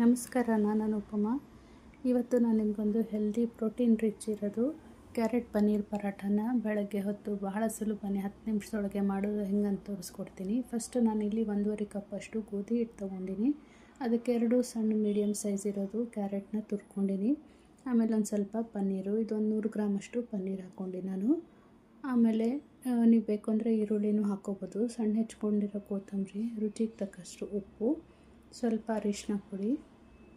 ನಮಸ್ಕಾರ, ನಾನು ಅನುಪಮಾ. ಇವತ್ತು ನಾನು ನಿಮಗೊಂದು ಹೆಲ್ದಿ ಪ್ರೋಟೀನ್ ರಿಚ್ ಇರೋದು ಕ್ಯಾರೆಟ್ ಪನ್ನೀರ್ ಪರಾಠನ ಬೆಳಗ್ಗೆ ಹೊತ್ತು ಬಹಳ ಸುಲಭನೇ 10 ನಿಮಿಷದೊಳಗೆ ಮಾಡೋದು ಹೆಂಗಂತ ತೋರಿಸ್ಕೊಡ್ತೀನಿ. ಫಸ್ಟು ನಾನಿಲ್ಲಿ 1.5 ಕಪ್ಪಷ್ಟು ಗೋಧಿ ಹಿಟ್ಟು ತೊಗೊಂಡಿನಿ. ಅದಕ್ಕೆ 2 ಸಣ್ಣ ಮೀಡಿಯಮ್ ಸೈಜ್ ಇರೋದು ಕ್ಯಾರೆಟ್ನ ತುರ್ಕೊಂಡಿನಿ. ಆಮೇಲೆ ಒಂದು ಸ್ವಲ್ಪ ಪನ್ನೀರು, ಇದೊಂದು 100 ಗ್ರಾಮಷ್ಟು ಪನ್ನೀರ್ ಹಾಕ್ಕೊಂಡು ನಾನು. ಆಮೇಲೆ ನೀವು ಬೇಕು ಅಂದರೆ ಈರುಳ್ಳಿನೂ ಹಾಕ್ಕೋಬೋದು. ಸಣ್ಣ ಹೆಚ್ಕೊಂಡಿರೋ ಕೊತ್ತಂಬರಿ, ರುಚಿಗೆ ತಕ್ಕಷ್ಟು ಉಪ್ಪು, ಸ್ವಲ್ಪ ಅರಿಶಿನ ಪುಡಿ,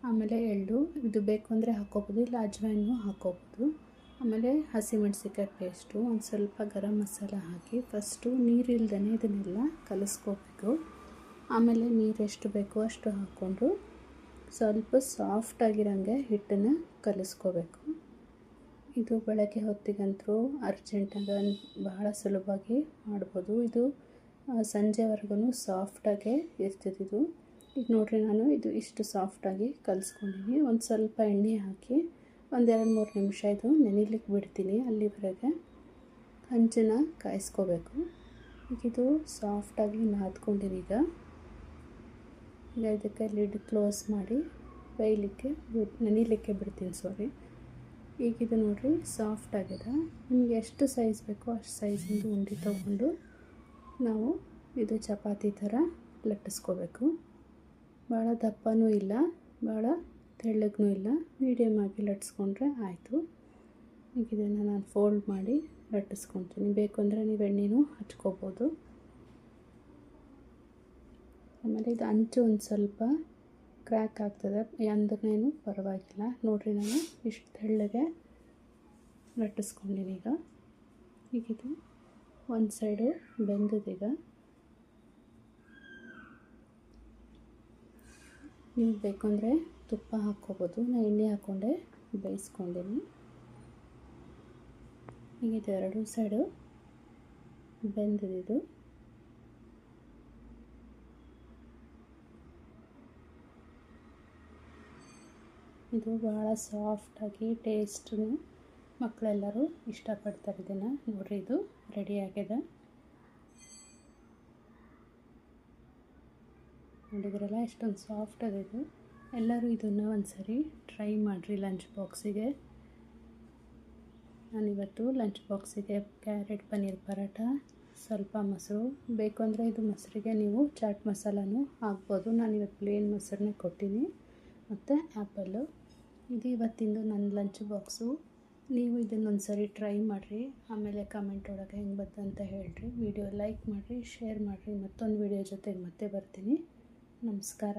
ಆಮೇಲೆ ಎಳ್ಳು, ಇದು ಬೇಕು ಅಂದರೆ ಹಾಕ್ಕೋಬೋದು, ಇಲ್ಲ ಅಜ್ವಾಯಿನೂ ಹಾಕ್ಕೋಬೋದು. ಆಮೇಲೆ ಹಸಿಮೆಣಸಿಕಾಯಿ ಪೇಸ್ಟು, ಒಂದು ಸ್ವಲ್ಪ ಗರಂ ಮಸಾಲ ಹಾಕಿ ಫಸ್ಟು ನೀರಿಲ್ದೇ ಇದನ್ನೆಲ್ಲ ಕಲಿಸ್ಕೋಬೇಕು. ಆಮೇಲೆ ನೀರು ಎಷ್ಟು ಬೇಕೋ ಅಷ್ಟು ಹಾಕ್ಕೊಂಡು ಸ್ವಲ್ಪ ಸಾಫ್ಟಾಗಿರೋಂಗೆ ಹಿಟ್ಟನ್ನು ಕಲಿಸ್ಕೋಬೇಕು. ಇದು ಬೆಳಗ್ಗೆ ಹೊತ್ತಿಗಂತೂ ಅರ್ಜೆಂಟಾಗಿ ಬಹಳ ಸುಲಭವಾಗಿ ಮಾಡ್ಬೋದು. ಇದು ಸಂಜೆವರೆಗೂ ಸಾಫ್ಟಾಗೇ ಇರ್ತಿದ್ದು. ಈಗ ನೋಡಿರಿ, ನಾನು ಇದು ಇಷ್ಟು ಸಾಫ್ಟಾಗಿ ಕಲಿಸ್ಕೊಂಡಿನಿ. ಒಂದು ಸ್ವಲ್ಪ ಎಣ್ಣೆ ಹಾಕಿ ಒಂದು 2-3 ನಿಮಿಷ ಇದು ನೆನಿಲಿಕ್ಕೆ ಬಿಡ್ತೀನಿ. ಅಲ್ಲಿವರೆಗೆ ಹಂಚನ್ನು ಕಾಯಿಸ್ಕೋಬೇಕು. ಈಗ ಇದು ಸಾಫ್ಟಾಗಿ ನಾದ್ಕೊಂಡಿನಿ. ಈಗ ಇದಕ್ಕೆ ಲಿಡ್ ಕ್ಲೋಸ್ ಮಾಡಿ ನೆನಿಲಿಕ್ಕೆ ಬಿಡ್ತೀನಿ. ಈಗ ಇದು ನೋಡಿರಿ ಸಾಫ್ಟಾಗಿದೆ. ನಿಮಗೆ ಎಷ್ಟು ಸೈಜ್ ಬೇಕೋ ಅಷ್ಟು ಸೈಜಿಂದು ಉಂಡೆ ತೊಗೊಂಡು ನಾವು ಇದು ಚಪಾತಿ ಥರ ಲಟ್ಟಿಸ್ಕೋಬೇಕು. ಭಾಳ ದಪ್ಪನೂ ಇಲ್ಲ, ಭಾಳ ತೆಳ್ಳಗೂ ಇಲ್ಲ, ಮೀಡಿಯಮ್ ಆಗಿ ಲಟ್ಟಿಸ್ಕೊಂಡ್ರೆ ಆಯಿತು. ಈಗ ಇದನ್ನು ನಾನು ಫೋಲ್ಡ್ ಮಾಡಿ ಲಟ್ಟಿಸ್ಕೊತೀನಿ. ಬೇಕು ಅಂದರೆ ನೀವು ಎಣ್ಣೆನೂ ಹಚ್ಕೋಬೋದು. ಆಮೇಲೆ ಇದು ಅಂಚು ಒಂದು ಸ್ವಲ್ಪ ಕ್ರ್ಯಾಕ್ ಆಗ್ತದೆ ಅಂದ್ರೇನು ಪರವಾಗಿಲ್ಲ. ನೋಡಿರಿ, ನಾನು ಇಷ್ಟು ತೆಳ್ಳಗೆ ಲಟ್ಟಿಸ್ಕೊಂಡಿನಿ. ಈಗ ಇದು ಒಂದು ಸೈಡು ಬೆಂದಿದೀಗ. ನೀವು ಬೇಕು ಅಂದರೆ ತುಪ್ಪ ಹಾಕ್ಕೋಬೋದು. ನಾನು ಎಣ್ಣೆ ಹಾಕ್ಕೊಂಡೆ ಬೇಯಿಸ್ಕೊಂಡಿನಿ. ಈಗ ಇದು 2 ಸೈಡು ಬೆಂದಿದ್ದು. ಇದು ಭಾಳ ಸಾಫ್ಟಾಗಿ ಟೇಸ್ಟು ಮಕ್ಕಳೆಲ್ಲರೂ ಇಷ್ಟಪಡ್ತಾರೆ ಇದನ್ನು. ನೋಡಿರಿ, ಇದು ರೆಡಿ ಆಗಿದೆ. ನೋಡಿದ್ರಲ್ಲ ಎಷ್ಟೊಂದು ಸಾಫ್ಟ್ ಇದೆ ಇದು. ಎಲ್ಲರೂ ಇದನ್ನು ಒಂದು ಸರಿ ಟ್ರೈ ಮಾಡಿರಿ ಲಂಚ್ ಬಾಕ್ಸಿಗೆ. ನಾನಿವತ್ತು ಲಂಚ್ ಬಾಕ್ಸಿಗೆ ಕ್ಯಾರೆಟ್ ಪನ್ನೀರ್ ಪರಾಠ, ಸ್ವಲ್ಪ ಮೊಸರು, ಬೇಕು ಅಂದರೆ ಇದು ಮೊಸರಿಗೆ ನೀವು ಚಾಟ್ ಮಸಾಲನೂ ಹಾಕ್ಬೋದು. ನಾನಿವತ್ತು ಪ್ಲೇನ್ ಮೊಸರನ್ನೇ ಕೊಟ್ಟಿನಿ, ಮತ್ತು ಆ್ಯಪಲ್ಲು. ಇದು ಇವತ್ತಿಂದು ನನ್ನ ಲಂಚ್ ಬಾಕ್ಸು. ನೀವು ಇದನ್ನೊಂದು ಸರಿ ಟ್ರೈ ಮಾಡಿರಿ. ಆಮೇಲೆ ಕಮೆಂಟ್ ಒಳಗೆ ಹೆಂಗೆ ಬಂತಂತ ಹೇಳಿರಿ. ವಿಡಿಯೋ ಲೈಕ್ ಮಾಡಿರಿ, ಶೇರ್ ಮಾಡಿರಿ. ಮತ್ತೊಂದು ವಿಡಿಯೋ ಜೊತೆಗೆ ಮತ್ತೆ ಬರ್ತೀನಿ. ನಮಸ್ಕಾರ.